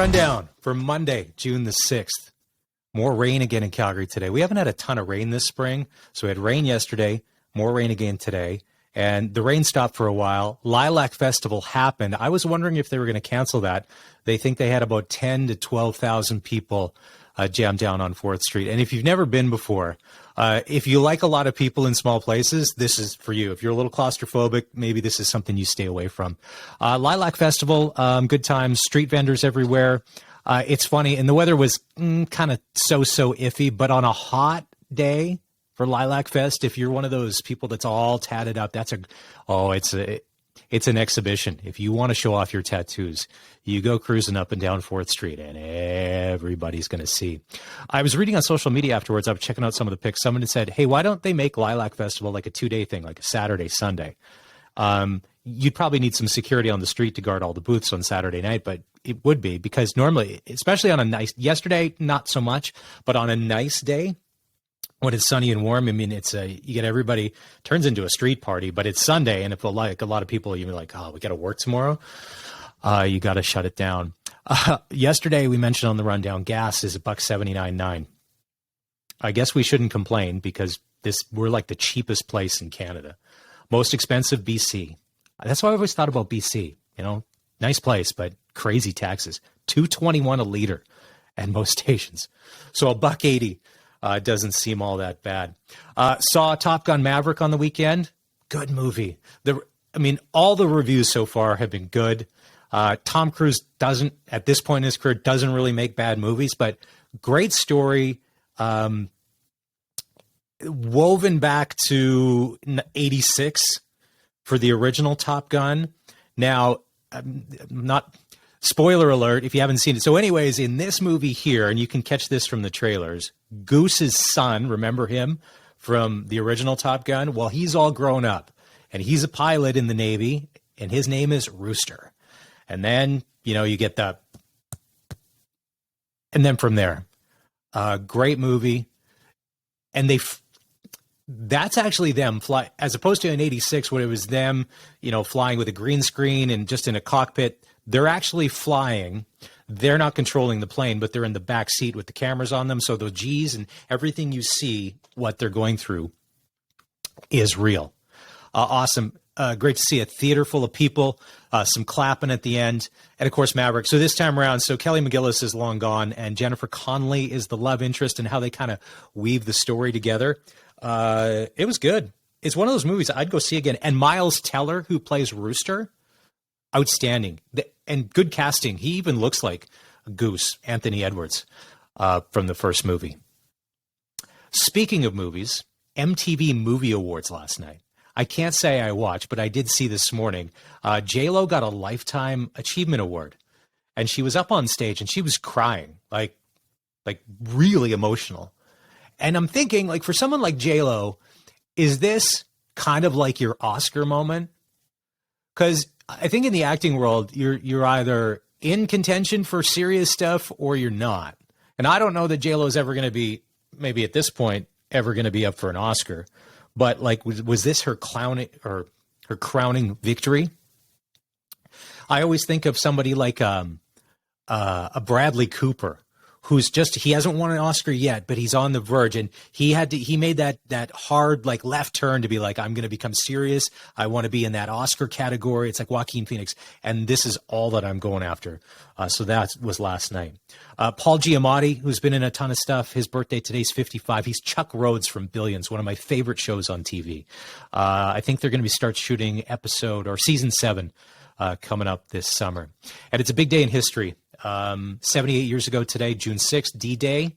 rundown for Monday, June the 6th. More rain again in Calgary today. We haven't had a ton of rain this spring. So we had rain yesterday, more rain again today. And the rain stopped for a while. Lilac Festival happened. I was wondering if they were going to cancel that. They think they had about 10 to 12,000 people jammed down on 4th Street. And if you've never been before, if you like a lot of people in small places, this is for you. If you're a little claustrophobic, maybe this is something you stay away from. Lilac Festival, good times, street vendors everywhere. It's funny, and the weather was kind of so iffy, but on a hot day for Lilac Fest, if you're one of those people that's all tatted up, it's an exhibition. If you want to show off your tattoos, you go cruising up and down 4th Street, and everybody's going to see. I was reading on social media afterwards. I was checking out some of the pics. Someone had said, hey, why don't they make Lilac Festival like a 2-day thing, like a Saturday, Sunday? You'd probably need some security on the street to guard all the booths on Saturday night, but it would be, because normally, especially on a nice, yesterday, not so much, but on a nice day, when it's sunny and warm, I mean, you get everybody, turns into a street party, but it's Sunday. And if a lot of people, you're like, oh, we got to work tomorrow. You got to shut it down. Yesterday we mentioned on the rundown, gas is $1.79.9. I guess we shouldn't complain, because we're like the cheapest place in Canada. Most expensive, BC. That's why I always thought about BC, nice place, but crazy taxes. $2.21 a liter at most stations. So $1.80. Doesn't seem all that bad. Saw Top Gun Maverick on the weekend. Good movie. All the reviews so far have been good. Tom Cruise doesn't, at this point in his career, doesn't really make bad movies, but great story. Woven back to 86 for the original Top Gun. Now, not... Spoiler alert, if you haven't seen it. So anyways, in this movie here, and you can catch this from the trailers, Goose's son, remember him from the original Top Gun? Well, he's all grown up, and he's a pilot in the Navy, and his name is Rooster. And then, you get and then from there, great movie. And that's actually them fly, as opposed to in 86, when it was them, flying with a green screen and just in a cockpit. They're actually flying. They're not controlling the plane, but they're in the back seat with the cameras on them. So the G's and everything you see, what they're going through, is real. Awesome. Great to see a theater full of people, some clapping at the end. And of course, Maverick. So this time around, Kelly McGillis is long gone, and Jennifer Connelly is the love interest, and how they kind of weave the story together. It was good. It's one of those movies I'd go see again. And Miles Teller, who plays Rooster, outstanding, and good casting. He even looks like Goose, Anthony Edwards, from the first movie. Speaking of movies, MTV Movie Awards last night. I can't say I watched, but I did see this morning. J-Lo got a Lifetime Achievement Award, and she was up on stage and she was crying, like really emotional. And I'm thinking, like, for someone like J-Lo, is this kind of like your Oscar moment? Because I think in the acting world, you're either in contention for serious stuff or you're not. And I don't know that J-Lo is ever going to be, maybe at this point, ever going to be up for an Oscar. But like, was this her crowning victory? I always think of somebody like a Bradley Cooper, he hasn't won an Oscar yet, but he's on the verge, and he made that hard, like, left turn to be like, I'm going to become serious. I want to be in that Oscar category. It's like Joaquin Phoenix, and this is all that I'm going after. So that was last night. Paul Giamatti, who's been in a ton of stuff. His birthday today's 55. He's Chuck Rhodes from Billions, one of my favorite shows on TV. I think they're going to start shooting season 7 coming up this summer. And it's a big day in history. 78 years ago today, June 6th, D-Day.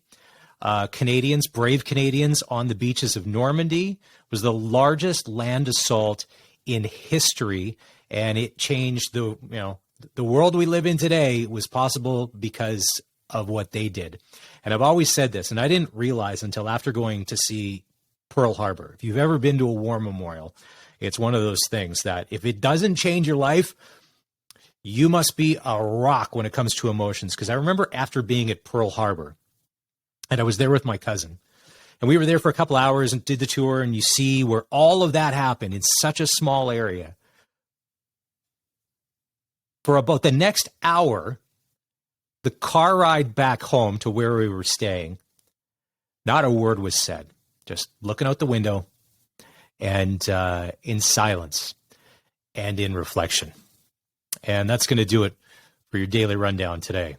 Brave Canadians on the beaches of Normandy, was the largest land assault in history, and it changed the world we live in today. Was possible because of what they did. And I've always said this, and I didn't realize until after going to see Pearl Harbor. If you've ever been to a war memorial, it's one of those things that if it doesn't change your life, you must be a rock when it comes to emotions. Because I remember after being at Pearl Harbor, and I was there with my cousin, and we were there for a couple hours and did the tour, and you see where all of that happened in such a small area. For about the next hour, The car ride back home to where we were staying, not a word was said, just looking out the window and in silence and in reflection. And that's going to do it for your daily rundown today.